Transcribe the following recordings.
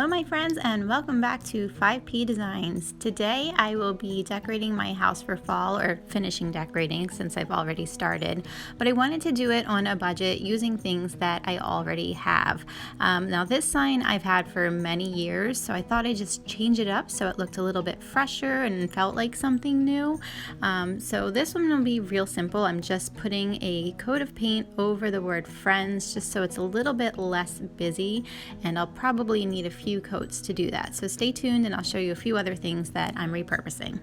Hello my friends, and welcome back to 5P Designs. Today I will be decorating my house for fall, or finishing decorating since I've already started, but I wanted to do it on a budget using things that I already have. Now this sign I've had for many years, so I thought I'd just change it up so it looked a little bit fresher and felt like something new. So this one will be real simple. I'm just putting a coat of paint over the word friends just so it's a little bit less busy, and I'll probably need a few coats to do that. So stay tuned and I'll show you a few other things that I'm repurposing.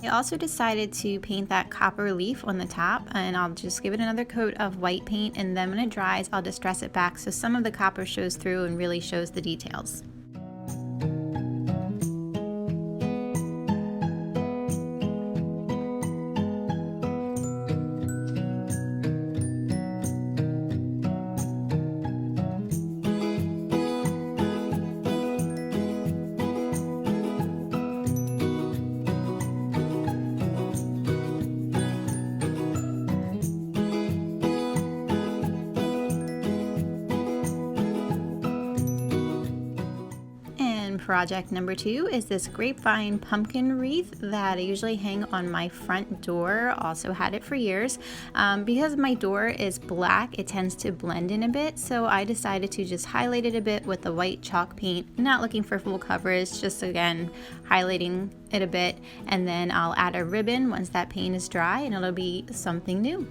I also decided to paint that copper leaf on the top, and I'll just give it another coat of white paint, and then when it dries I'll distress it back so some of the copper shows through and really shows the details. Project number 2 is this grapevine pumpkin wreath that I usually hang on my front door. Also had it for years. Because my door is black, it tends to blend in a bit, so I decided to just highlight it a bit with the white chalk paint. Not looking for full coverage, just again highlighting it a bit, and then I'll add a ribbon once that paint is dry and it'll be something new.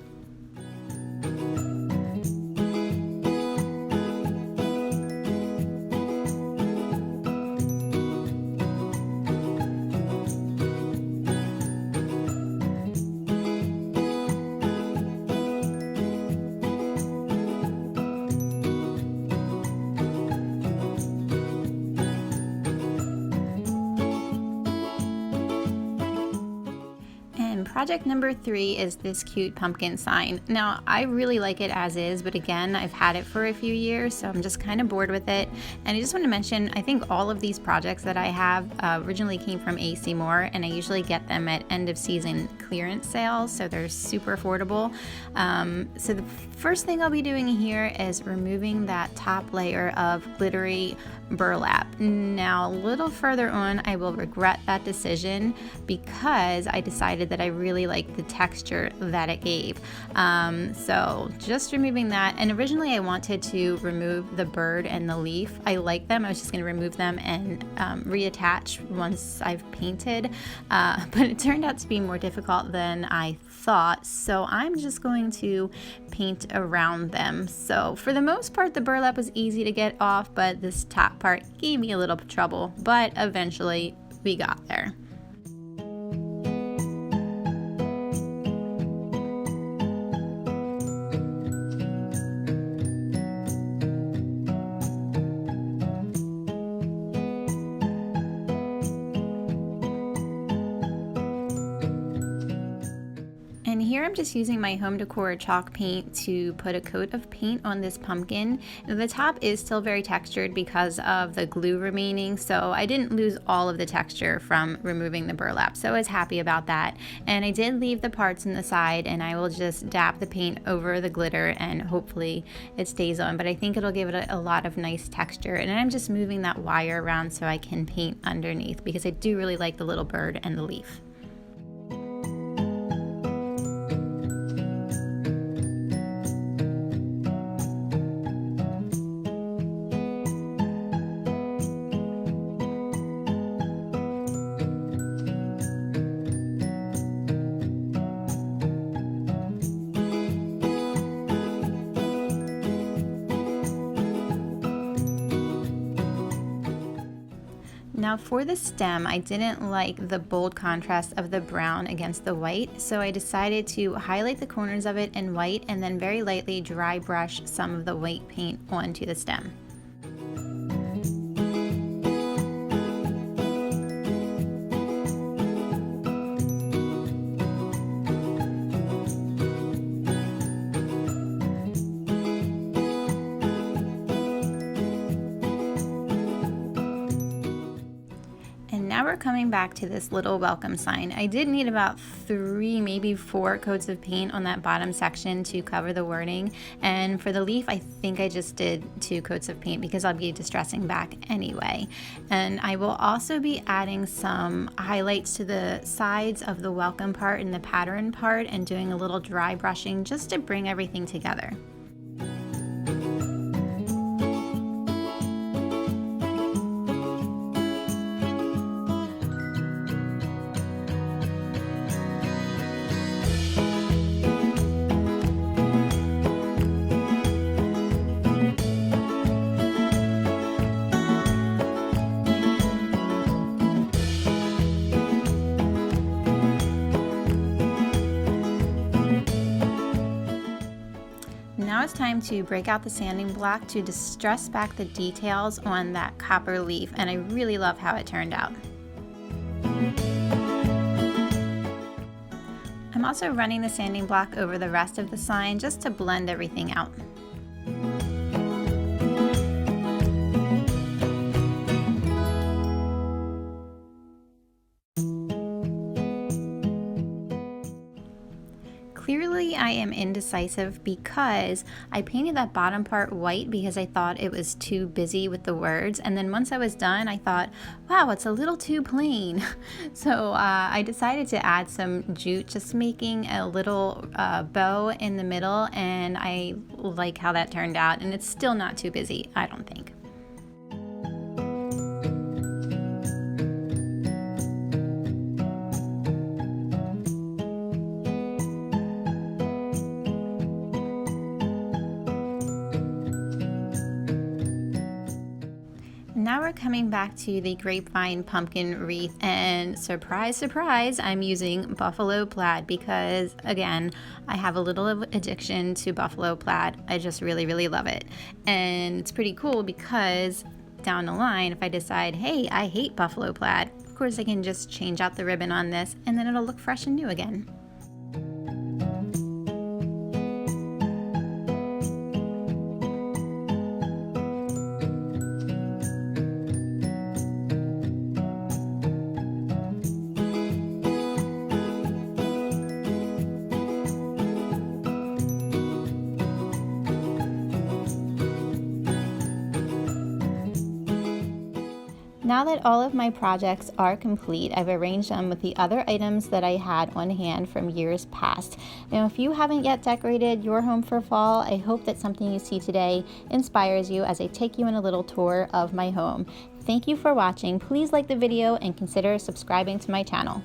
Project number 3 is this cute pumpkin sign. Now I really like it as is, but again I've had it for a few years, so I'm just kind of bored with it. And I just want to mention, I think all of these projects that I have originally came from AC Moore, and I usually get them at end of season clearance sales, so they're super affordable. So the first thing I'll be doing here is removing that top layer of glittery burlap. Now a little further on I will regret that decision because I decided that I really like the texture that it gave. So just removing that, and originally I wanted to remove the bird and the leaf. I like them. I was just going to remove them and reattach once I've painted, but it turned out to be more difficult than I thought, so I'm just going to paint around them. So for the most part the burlap was easy to get off, but this top part gave me a little trouble, but eventually we got there. And here I'm just using my home decor chalk paint to put a coat of paint on this pumpkin. The top is still very textured because of the glue remaining, so I didn't lose all of the texture from removing the burlap, so I was happy about that. And I did leave the parts in the side, and I will just dab the paint over the glitter and hopefully it stays on, but I think it'll give it a lot of nice texture. And I'm just moving that wire around so I can paint underneath because I do really like the little bird and the leaf. Now for the stem, I didn't like the bold contrast of the brown against the white, so I decided to highlight the corners of it in white and then very lightly dry brush some of the white paint onto the stem. Now we're coming back to this little welcome sign. I did need about 3, maybe 4 coats of paint on that bottom section to cover the wording. And for the leaf, I think I just did 2 coats of paint because I'll be distressing back anyway. And I will also be adding some highlights to the sides of the welcome part and the pattern part and doing a little dry brushing just to bring everything together. Now it's time to break out the sanding block to distress back the details on that copper leaf, and I really love how it turned out. I'm also running the sanding block over the rest of the sign just to blend everything out. Clearly I am indecisive because I painted that bottom part white because I thought it was too busy with the words, and then once I was done I thought, wow, it's a little too plain. So I decided to add some jute, just making a little bow in the middle, and I like how that turned out, and it's still not too busy, I don't think. Now we're coming back to the grapevine pumpkin wreath, and surprise, surprise, I'm using buffalo plaid because, again, I have a little of addiction to buffalo plaid. I just really, really love it. And it's pretty cool because down the line, if I decide, hey, I hate buffalo plaid, of course I can just change out the ribbon on this and then it'll look fresh and new again. Now that all of my projects are complete, I've arranged them with the other items that I had on hand from years past. Now, if you haven't yet decorated your home for fall, I hope that something you see today inspires you as I take you on a little tour of my home. Thank you for watching. Please like the video and consider subscribing to my channel.